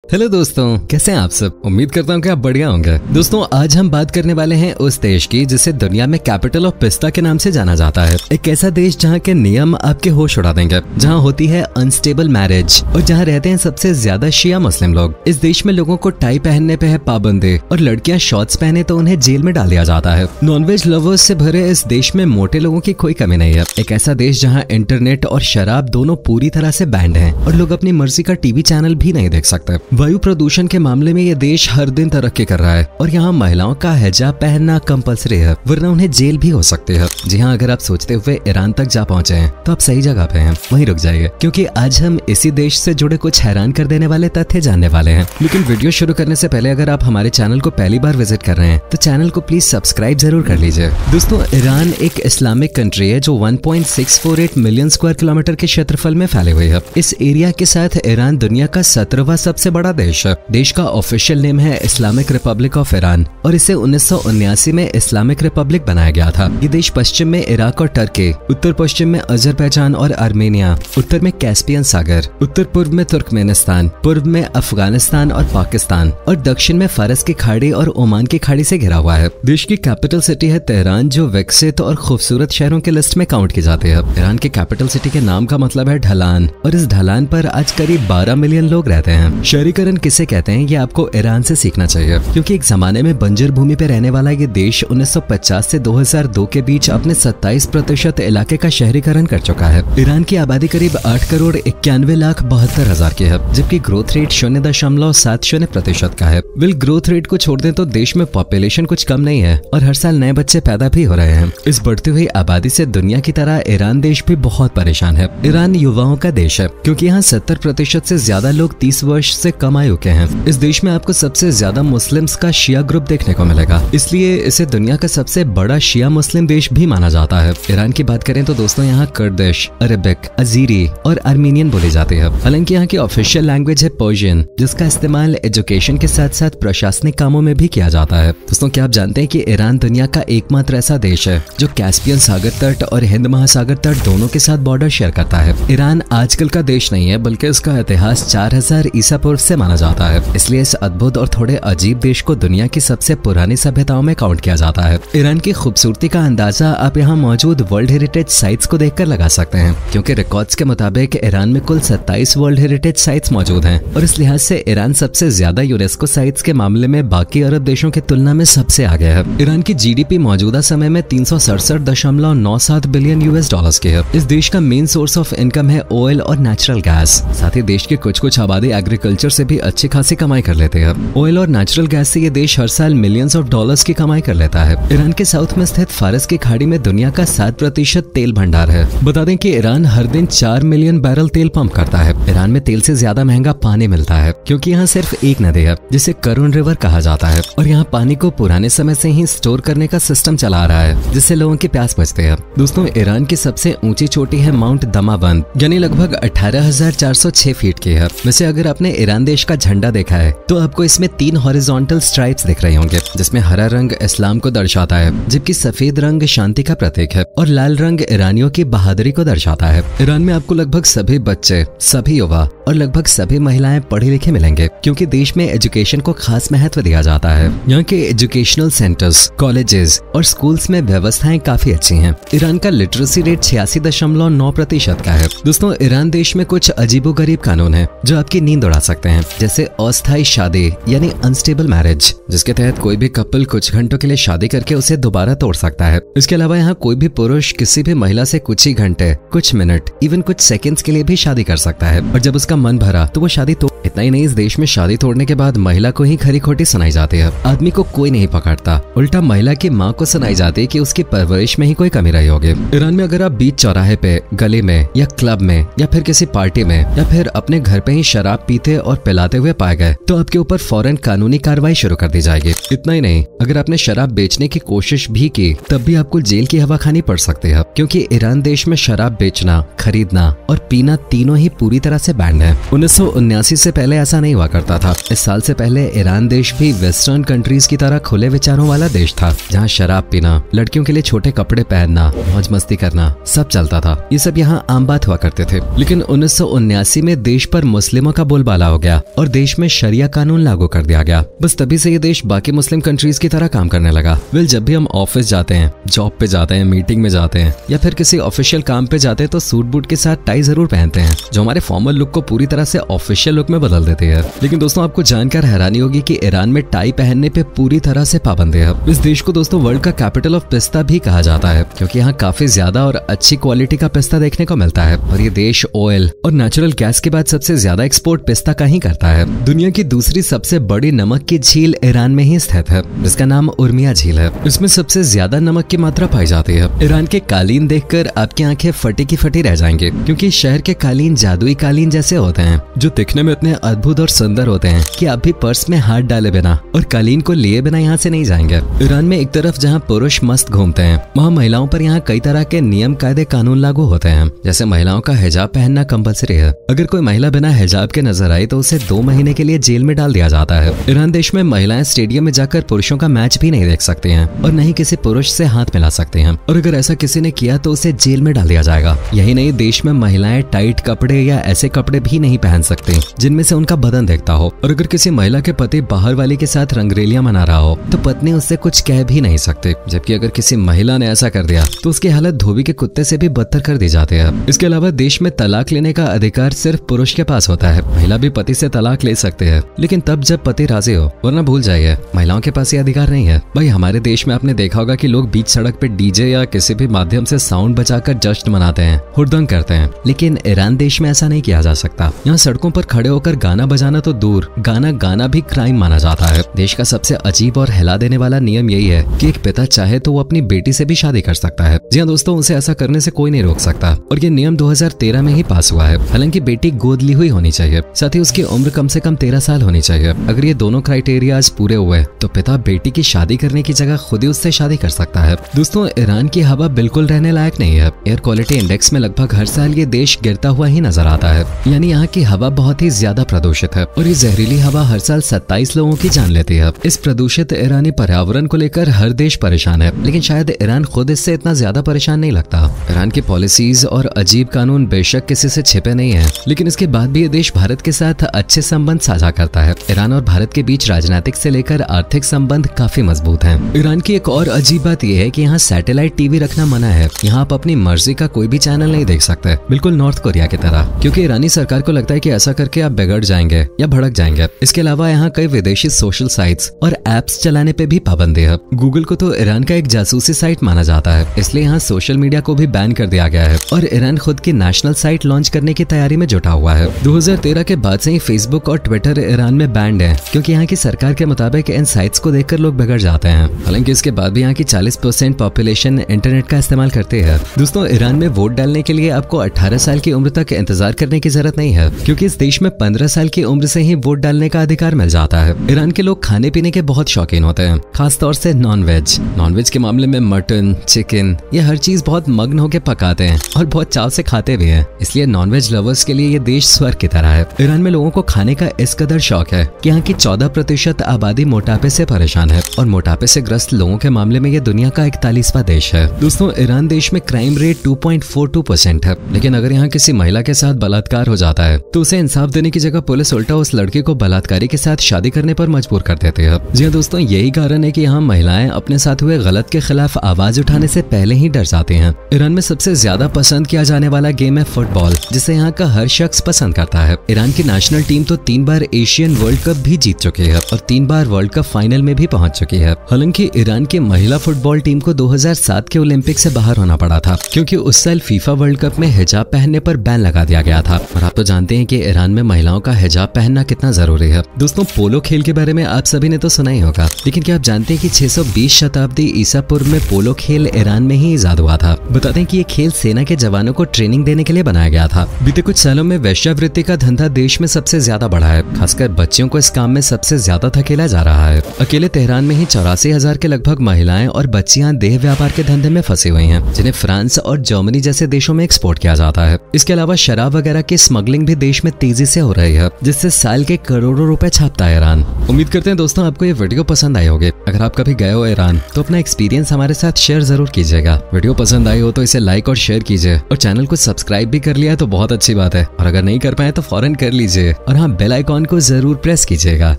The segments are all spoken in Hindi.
हेलो दोस्तों, कैसे हैं आप सब। उम्मीद करता हूँ कि आप बढ़िया होंगे। दोस्तों, आज हम बात करने वाले हैं उस देश की जिसे दुनिया में कैपिटल ऑफ पिस्ता के नाम से जाना जाता है। एक ऐसा देश जहाँ के नियम आपके होश उड़ा देंगे, जहाँ होती है अनस्टेबल मैरिज और जहाँ रहते हैं सबसे ज्यादा शिया मुस्लिम लोग। इस देश में लोगों को टाई पहनने पे है पाबंदी और लड़कियां शॉर्ट्स पहने तो उन्हें जेल में डाल दिया जाता है। नॉनवेज लवर्स से भरे इस देश में मोटे लोगों की कोई कमी नहीं है। एक ऐसा देश जहाँ इंटरनेट और शराब दोनों पूरी तरह से बैंड है और लोग अपनी मर्जी का टीवी चैनल भी नहीं देख सकते। वायु प्रदूषण के मामले में ये देश हर दिन तरक्की कर रहा है और यहाँ महिलाओं का हिजाब पहनना कंपलसरी है, वरना उन्हें जेल भी हो सकती है। जी हाँ, अगर आप सोचते हुए ईरान तक जा पहुंचे हैं तो आप सही जगह पे हैं, वहीं रुक जाइए, क्योंकि आज हम इसी देश से जुड़े कुछ हैरान कर देने वाले तथ्य जानने वाले हैं। लेकिन वीडियो शुरू करने से पहले अगर आप हमारे चैनल को पहली बार विजिट कर रहे हैं तो चैनल को प्लीज सब्सक्राइब जरूर कर लीजिए। दोस्तों, ईरान एक इस्लामिक कंट्री है जो 1.648 मिलियन स्क्वायर किलोमीटर के क्षेत्रफल में फैले हुए है। इस एरिया के साथ ईरान दुनिया का 17वां सबसे बड़ा देश है। देश का ऑफिशियल नेम है इस्लामिक रिपब्लिक ऑफ ईरान और इसे 1979 में इस्लामिक रिपब्लिक बनाया गया था। ये देश पश्चिम में इराक और टर्की, उत्तर पश्चिम में अजरबैजान और आर्मेनिया, उत्तर में कैस्पियन सागर, उत्तर पूर्व में तुर्कमेनिस्तान, पूर्व में अफगानिस्तान और पाकिस्तान और दक्षिण में फारस की खाड़ी और ओमान की खाड़ी से घिरा हुआ है। देश की कैपिटल सिटी है तेहरान, जो विकसित और खूबसूरत शहरों के लिस्ट में काउंट की जाती है। ईरान के कैपिटल सिटी के नाम का मतलब है ढलान और इस ढलान पर आज करीब 12 मिलियन लोग रहते हैं। शहरीकरण किसे कहते हैं ये आपको ईरान से सीखना चाहिए, क्योंकि एक जमाने में बंजर भूमि पे रहने वाला ये देश 1950 से 2002 के बीच अपने 27% इलाके का शहरीकरण कर चुका है। ईरान की आबादी करीब 8,91,72,000 की है, जबकि ग्रोथ रेट 0.70% का है। विल ग्रोथ रेट को छोड़ दें तो देश में पॉपुलेशन कुछ कम नहीं है और हर साल नए बच्चे पैदा भी हो रहे हैं। इस बढ़ती हुई आबादी से दुनिया की तरह ईरान देश भी बहुत परेशान है। ईरान युवाओं का देश है, क्योंकि यहाँ 70% से ज्यादा लोग 30 वर्ष से कम आयु के हैं। इस देश में आपको सबसे ज्यादा मुस्लिम्स का शिया ग्रुप देखने को मिलेगा, इसलिए इसे दुनिया का सबसे बड़ा शिया मुस्लिम देश भी माना जाता है। ईरान की बात करें तो दोस्तों, यहाँ कुर्दिश, अरबिक, अजीरी और आर्मीनियन बोली जाती है। हालांकि यहाँ की ऑफिशियल लैंग्वेज है पर्शियन, जिसका इस्तेमाल एजुकेशन के साथ साथ प्रशासनिक कामों में भी किया जाता है। दोस्तों, क्या आप जानते हैं कि ईरान दुनिया का एकमात्र ऐसा देश है जो कैस्पियन सागर तट और हिंद महासागर तट दोनों के साथ बॉर्डर शेयर करता है। ईरान आजकल का देश नहीं है, बल्कि इसका इतिहास 4000 ईसा पूर्व से माना जाता है, इसलिए इस अद्भुत और थोड़े अजीब देश को दुनिया की सबसे पुरानी सभ्यताओं में काउंट किया जाता है। ईरान की खूबसूरती का अंदाजा आप यहाँ मौजूद वर्ल्ड हेरिटेज साइट्स को देखकर लगा सकते हैं, क्योंकि रिकॉर्ड्स के मुताबिक ईरान में कुल 27 वर्ल्ड हेरिटेज साइट्स मौजूद हैं और इस लिहाज से ईरान सबसे ज्यादा यूनेस्को साइट्स के मामले में बाकी अरब देशों की तुलना में सबसे आगे है। ईरान की जीडीपी मौजूदा समय में 367.97 बिलियन यूएस डॉलर्स की है। इस देश का मेन सोर्स ऑफ इनकम है ऑयल और नेचुरल गैस। साथ ही देश की कुछ आबादी एग्रीकल्चर से भी अच्छी खासी कमाई कर लेते हैं। ऑयल और नेचुरल गैस से ये देश हर साल मिलियंस ऑफ डॉलर्स की कमाई कर लेता है। ईरान के साउथ में स्थित फारस की खाड़ी में दुनिया का 7% तेल भंडार है। बता दें कि ईरान हर दिन 4 मिलियन बैरल तेल पंप करता है। ईरान में तेल से ज्यादा महंगा पानी मिलता है, क्योंकि यहाँ सिर्फ एक नदी है जिसे करुण रिवर कहा जाता है और यहाँ पानी को पुराने समय से ही स्टोर करने का सिस्टम चला आ रहा है, जिससे लोगों की प्यास बुझती है। दोस्तों, ईरान की सबसे ऊंची चोटी है माउंट दमाबंद, यानी लगभग 18,406 फीट की है। वैसे अगर आपने ईरान देश का झंडा देखा है तो आपको इसमें 3 हॉरिजॉन्टल स्ट्राइप्स दिख रहे होंगे, जिसमें हरा रंग इस्लाम को दर्शाता है, जबकि सफेद रंग शांति का प्रतीक है और लाल रंग ईरानियों की बहादुरी को दर्शाता है। ईरान में आपको लगभग सभी बच्चे, सभी युवा और लगभग सभी महिलाएं पढ़े लिखे मिलेंगे, क्योंकि देश में एजुकेशन को खास महत्व दिया जाता है। यहाँ के एजुकेशनल सेंटर्स, कॉलेजेस और स्कूल्स में व्यवस्थाएं काफी अच्छी हैं। ईरान का लिटरेसी रेट 86.9% का है। दोस्तों, ईरान देश में कुछ अजीबोगरीब कानून है जो आपकी नींद उड़ा सकते हैं, जैसे अस्थायी शादी यानी अनस्टेबल मैरिज, जिसके तहत कोई भी कपल कुछ घंटों के लिए शादी करके उसे दोबारा तोड़ सकता है। इसके अलावा यहाँ कोई भी पुरुष किसी भी महिला से कुछ ही घंटे, कुछ मिनट, इवन कुछ सेकंड्स के लिए भी शादी कर सकता है और जब उसका मन भरा तो वो शादी तोड़। इतना ही नहीं, इस देश में शादी तोड़ने के बाद महिला को ही खरी खोटी सुनाई जाती है। आदमी को कोई नहीं पकड़ता, उल्टा महिला की माँ को सुनाई जाती है कि उसकी परवरिश में ही कोई कमी रही होगी। ईरान में अगर आप बीच चौराहे पे, गली में या क्लब में या फिर किसी पार्टी में या फिर अपने घर पे ही शराब पीते और पिलाते हुए पाए गए तो आपके ऊपर फौरन कानूनी कार्रवाई शुरू कर दी जाएगी। इतना ही नहीं, अगर आपने शराब बेचने की कोशिश भी की तब भी आपको जेल की हवा खानी पड़ सकती है, क्योंकि ईरान देश में शराब बेचना, खरीदना और पीना तीनों ही पूरी तरह से बैंड है। 1979 से पहले ऐसा नहीं हुआ करता था। इस साल से पहले ईरान देश भी वेस्टर्न कंट्रीज की तरह खुले विचारों वाला देश था, जहाँ शराब पीना, लड़कियों के लिए छोटे कपड़े पहनना, मौज मस्ती करना सब चलता था। ये सब यहाँ आम बात हुआ करते थे। लेकिन 1979 में देश पर मुस्लिमों का बोलबाला हो गया गया और देश में शरिया कानून लागू कर दिया गया। बस तभी से ये देश बाकी मुस्लिम कंट्रीज की तरह काम करने लगा। जब भी हम ऑफिस जाते हैं, जॉब पे जाते हैं, मीटिंग में जाते हैं या फिर किसी ऑफिशियल काम पे जाते हैं तो सूट बूट के साथ टाई जरूर पहनते हैं, जो हमारे फॉर्मल लुक को पूरी तरह से ऑफिशियल लुक में बदल देती है। लेकिन दोस्तों आपको जानकर हैरानी होगी कि ईरान में टाई पहनने पे पूरी तरह से पाबंदी है। इस देश को दोस्तों वर्ल्ड का कैपिटल ऑफ पिस्ता भी कहा जाता है, क्योंकि यहाँ काफी ज्यादा और अच्छी क्वालिटी का पिस्ता देखने को मिलता है। और ये देश ऑयल और नेचुरल गैस के बाद सबसे ज्यादा एक्सपोर्ट पिस्ता का ही करता है। दुनिया की दूसरी सबसे बड़ी नमक की झील ईरान में ही स्थित है, जिसका नाम उर्मिया झील है। इसमें सबसे ज्यादा नमक की मात्रा पाई जाती है। ईरान के कालीन देखकर आपकी आंखें फटी की फटी रह जाएंगे, क्योंकि शहर के कालीन जादुई कालीन जैसे होते हैं, जो दिखने में इतने अद्भुत और सुंदर होते हैं कि आप भी पर्स में हाथ डाले बिना और कालीन को लिए बिना यहाँ से नहीं जाएंगे। ईरान में एक तरफ जहाँ पुरुष मस्त घूमते हैं, वहाँ महिलाओं पर यहाँ कई तरह के नियम कायदे कानून लागू होते हैं। जैसे महिलाओं का हिजाब पहनना कंपलसरी है। अगर कोई महिला बिना हिजाब के नजर आई तो उसे 2 महीने के लिए जेल में डाल दिया जाता है। ईरान देश में महिलाएं स्टेडियम में जाकर पुरुषों का मैच भी नहीं देख सकती हैं और न ही किसी पुरुष से हाथ मिला सकते हैं, और अगर ऐसा किसी ने किया तो उसे जेल में डाल दिया जाएगा। यही नहीं, देश में महिलाएं टाइट कपड़े या ऐसे कपड़े भी नहीं पहन सकती जिनमें से उनका बदन दिखता हो। और अगर किसी महिला के पति बाहर वाली के साथ रंगरेलियां मना रहा हो तो पत्नी उससे कुछ कह भी नहीं सकती, जबकि अगर किसी महिला ने ऐसा कर दिया तो उसकी हालत धोबी के कुत्ते से भी बदतर कर दी जाती है। इसके अलावा देश में तलाक लेने का अधिकार सिर्फ पुरुष के पास होता है। महिला भी पति से तलाक ले सकते हैं, लेकिन तब जब पति राजी हो, वरना भूल जाइए महिलाओं के पास ये अधिकार नहीं है। भाई हमारे देश में आपने देखा होगा कि लोग बीच सड़क पे डीजे या किसी भी माध्यम से साउंड बजाकर जश्न मनाते हैं, हुड़दंग करते हैं, लेकिन ईरान देश में ऐसा नहीं किया जा सकता। यहाँ सड़कों पर खड़े होकर गाना बजाना तो दूर, गाना गाना भी क्राइम माना जाता है। देश का सबसे अजीब और हिला देने वाला नियम यही है कि एक पिता चाहे तो वो अपनी बेटी से भी शादी कर सकता है। जी हाँ दोस्तों, उसे ऐसा करने से कोई नहीं रोक सकता, और ये नियम 2013 में ही पास हुआ है। हालांकि बेटी गोद ली हुई होनी चाहिए, साथ ही उसकी उम्र कम से कम 13 साल होनी चाहिए। अगर ये दोनों क्राइटेरियाज पूरे हुए तो पिता बेटी की शादी करने की जगह खुद ही उससे शादी कर सकता है। दोस्तों ईरान की हवा बिल्कुल रहने लायक नहीं है। एयर क्वालिटी इंडेक्स में लगभग हर साल ये देश गिरता हुआ ही नजर आता है, यानी यहाँ की हवा बहुत ही ज्यादा प्रदूषित है, और ये जहरीली हवा हर साल 27 लोगों की जान लेती है। इस प्रदूषित ईरानी पर्यावरण को लेकर हर देश परेशान है, लेकिन शायद ईरान खुद इससे इतना ज्यादा परेशान नहीं लगता। ईरान की पॉलिसीज और अजीब कानून बेशक किसी से छिपे नहीं है, लेकिन इसके बाद भी ये देश भारत के साथ अच्छे संबंध साझा करता है। ईरान और भारत के बीच राजनीतिक से लेकर आर्थिक संबंध काफी मजबूत हैं। ईरान की एक और अजीब बात यह है कि यहाँ सैटेलाइट टीवी रखना मना है। यहाँ आप अपनी मर्जी का कोई भी चैनल नहीं देख सकते, बिल्कुल नॉर्थ कोरिया की तरह, क्योंकि ईरानी सरकार को लगता है कि ऐसा करके आप बिगड़ जाएंगे या भड़क जाएंगे। इसके अलावा यहाँ कई विदेशी सोशल साइट्स और एप्स चलाने पे भी पाबंदी है। गूगल को तो ईरान का एक जासूसी साइट माना जाता है, इसलिए यहाँ सोशल मीडिया को भी बैन कर दिया गया है, और ईरान खुद की नेशनल साइट लॉन्च करने की तैयारी में जुटा हुआ है। 2013 के बाद से ही फेसबुक और ट्विटर ईरान में बैंड है, क्योंकि यहाँ की सरकार के मुताबिक इन साइट्स को देखकर लोग बिगड़ जाते हैं। हालांकि इसके बाद भी यहाँ की 40% पॉपुलेशन इंटरनेट का इस्तेमाल करती है। दोस्तों ईरान में वोट डालने के लिए आपको 18 साल की उम्र तक इंतजार करने की जरूरत नहीं है, क्योंकि इस देश में 15 साल की उम्र से ही वोट डालने का अधिकार मिल जाता है। ईरान के लोग खाने पीने के बहुत शौकीन होते हैं, खासतौर से नॉनवेज के मामले में मटन, चिकन, ये हर चीज बहुत मग्न होकर पकाते हैं और बहुत चाव से खाते भी हैं। इसलिए नॉनवेज लवर्स के लिए ये देश स्वर्ग की तरह है। ईरान में लोगों को खाने का इस कदर शौक है कि यहाँ की 14% आबादी मोटापे से परेशान है, और मोटापे से ग्रस्त लोगों के मामले में ये दुनिया का 41वां देश है। दोस्तों ईरान देश में क्राइम रेट 2.42% है, लेकिन अगर यहाँ किसी महिला के साथ बलात्कार हो जाता है तो उसे इंसाफ देने की जगह पुलिस उल्टा उस लड़के को बलात्कारी के साथ शादी करने पर मजबूर कर देती है। जी हाँ दोस्तों, यही कारण है कि यहाँ महिलाएं अपने साथ हुए गलत के खिलाफ आवाज उठाने से पहले ही डर जाती हैं। ईरान में सबसे ज्यादा पसंद किया जाने वाला गेम है फुटबॉल, जिसे यहाँ का हर शख्स पसंद करता है। ईरान की नेशनल टीम तो 3 बार एशियन वर्ल्ड कप भी जीत चुकी है और 3 बार वर्ल्ड कप फाइनल में भी पहुंच चुकी है। हालांकि ईरान की महिला फुटबॉल टीम को 2007 के ओलंपिक से बाहर होना पड़ा था, क्योंकि उस साल फीफा वर्ल्ड कप में हिजाब पहनने पर बैन लगा दिया गया था। और आप तो जानते हैं कि ईरान में महिलाओं का हिजाब पहनना कितना जरूरी है। दोस्तों पोलो खेल के बारे में आप सभी ने तो सुना ही होगा, लेकिन क्या आप जानते हैं कि 620 शताब्दी ईसा पूर्व में पोलो खेल ईरान में ही इजाद हुआ था। बताते हैं कि ये खेल सेना के जवानों को ट्रेनिंग देने के लिए बनाया गया था। बीते कुछ सालों में वेश्यावृत्ति का धंधा देश में सबसे ज्यादा बढ़ा है, खासकर बच्चियों को इस काम में सबसे ज्यादा धकेला जा रहा है। अकेले तेहरान में ही 84,000 के लगभग महिलाएं और बच्चियां देह व्यापार के धंधे में फंसी हुई हैं, जिन्हें फ्रांस और जर्मनी जैसे देशों में एक्सपोर्ट किया जाता है। इसके अलावा शराब वगैरह की स्मगलिंग भी देश में तेजी से हो रही है, जिससे साल के करोड़ों रुपए छापता है ईरान। उम्मीद करते हैं दोस्तों आपको ये वीडियो पसंद आई होगी। अगर आप कभी गए हो ईरान तो अपना एक्सपीरियंस हमारे साथ शेयर जरूर कीजिएगा। वीडियो पसंद आई हो तो इसे लाइक और शेयर कीजिए, और चैनल को सब्सक्राइब भी कर लिया है तो बहुत अच्छी बात है, और अगर नहीं कर पाए तो फौरन कर लीजिए। और हाँ, बेल आइकॉन को जरूर प्रेस कीजिएगा।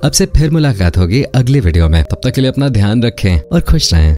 अब से फिर मुलाकात होगी अगली वीडियो में। तब तक के लिए अपना ध्यान रखें और खुश रहें।